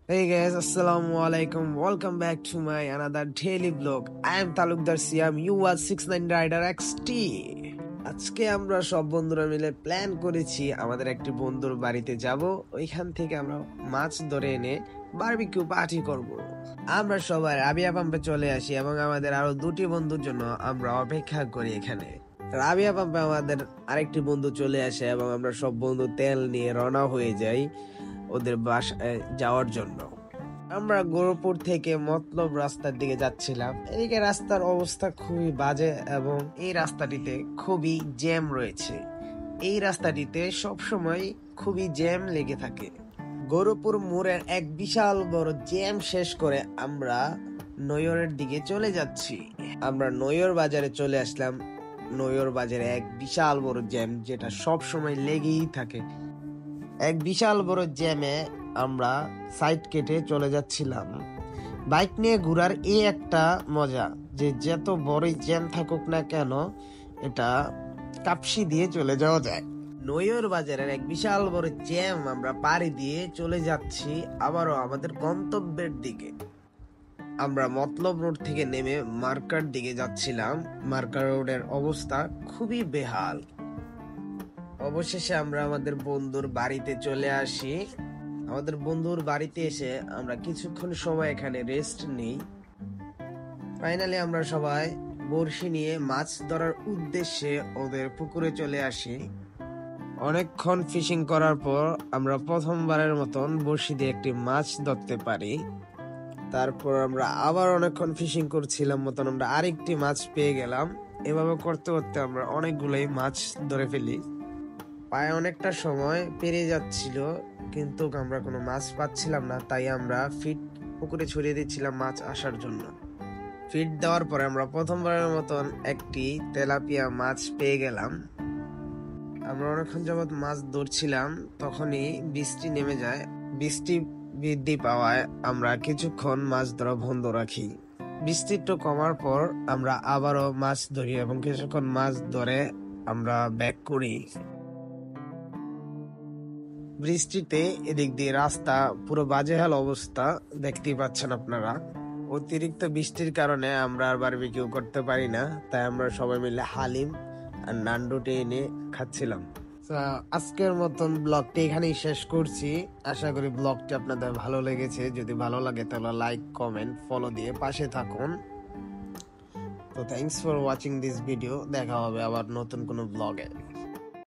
Hey guys, Assalamu alaikum. Welcome back to my another daily vlog. I am Talukdar Siam. You are 69 Rider XT. আজকে আমরা সব বন্ধুরা মিলে plan করেছি আমাদের একটি বন্ধুর বাড়িতে যাব। ওইখান থেকে আমরা মাছ ধরে এনে বারবিকিউ পার্টি করব। আমরা সবাই রাবিয়া পাম্পে চলে আসি এবং আমাদের আরো দুটি বন্ধুর জন্য আমরা অপেক্ষা করি এখানে। রাবিয়া পাম্পে আমাদের আরেকটি বন্ধু চলে আসে এবং আমরা সব বন্ধু তেল নিয়ে রওনা হয়ে যাই ওদের বাসায় যাওয়ার জন্য। আমরা গোরপুর থেকে মতলব রাস্তার দিকে যাচ্ছিলাম। এদিকে রাস্তার অবস্থা খুবই বাজে এবং এই রাস্তাটিতে খুবই জ্যাম রয়েছে। এই রাস্তাটিতে সবসময় খুবই জ্যাম লেগে থাকে। গোরপুর মোড়ের এক বিশাল বড় জ্যাম শেষ করে আমরা নয়রের দিকে চলে যাচ্ছি। আমরা নয়র বাজারে চলে আসলাম। নয়র বাজারে এক বিশাল বড় জ্যাম যেটা সব সময় লেগেই থাকে। এক বিশাল বড় জ্যামে আমরা সাইড কেটে চলে যাচ্ছিলাম। বাইক নিয়ে ঘোরার এই একটা মজা যে যত বড়ই জ্যাম থাকুক না কেন এটা কাপসি দিয়ে চলে যাওয়া যায়। নয়র বাজারের এক বিশাল বড় জ্যাম আমরা পাড়ি দিয়ে চলে যাচ্ছি আবারও আমাদের গন্তব্যের দিকে। আমরা মতলব রোড থেকে নেমে মার্কার দিকে যাচ্ছিলাম। মার্কার রোডের অবস্থা খুবই বেহাল। অবশেষে আমরা আমাদের বন্ধুর বাড়িতে চলে আসি। আমাদের বন্ধুর বাড়িতে এসে আমরা কিছুক্ষণ সময় এখানে রেস্ট নিই। ফাইনালি আমরা সবাই বড়শি নিয়ে মাছ ধরার উদ্দেশ্যে ওদের পুকুরে চলে আসি। অনেকক্ষণ ফিশিং করার পর আমরা প্রথমবারের মতন বড়শি দিয়ে একটি মাছ ধরতে পারি। তারপর আমরা আবার অনেকক্ষণ ফিশিং করছিলাম মতন আমরা আরেকটি মাছ পেয়ে গেলাম। এভাবে করতে করতে আমরা অনেকগুলোই মাছ ধরে ফেলি। পায়ে অনেকটা সময় পেরিয়ে যাচ্ছিল কিন্তু আমরা কোনো মাছ পাচ্ছিলাম না, তাই আমরা ফিট পুকুরে ছড়িয়ে দিচ্ছিলাম মাছ আসার জন্য। ফিট দেওয়ার পরে আমরা প্রথমবারের মতন একটি তেলাপিয়া মাছ পেয়ে গেলাম। আমরা অনেকক্ষণ যাবৎ মাছ ধরছিলাম, তখনই বৃষ্টি নেমে যায়। বৃষ্টি বৃদ্ধি পাওয়ায় আমরা কিছুক্ষণ মাছ ধরা বন্ধ রাখি। বৃষ্টি একটু কমার পর আমরা আবারও মাছ ধরি এবং কিছুক্ষণ মাছ ধরে আমরা ব্যাক করি। বৃষ্টিতে এদিক দিয়ে রাস্তা পুরো বাজেহাল অবস্থা দেখতেই পাচ্ছেন আপনারা। অতিরিক্ত বৃষ্টির কারণে আমরা আর বারবিকিউ করতে পারি না, তাই আমরা সবাই মিলে হালিম আর নান্ডুটে এনে খাচ্ছিলাম। আজকের মতন ব্লগটি এখানেই শেষ করছি। আশা করি ব্লগটি আপনাদের ভালো লেগেছে। যদি ভালো লাগে তাহলে লাইক, কমেন্ট, ফলো দিয়ে পাশে থাকুন। তো thanks for watching this video. দেখা হবে আবার নতুন কোনো ব্লগে।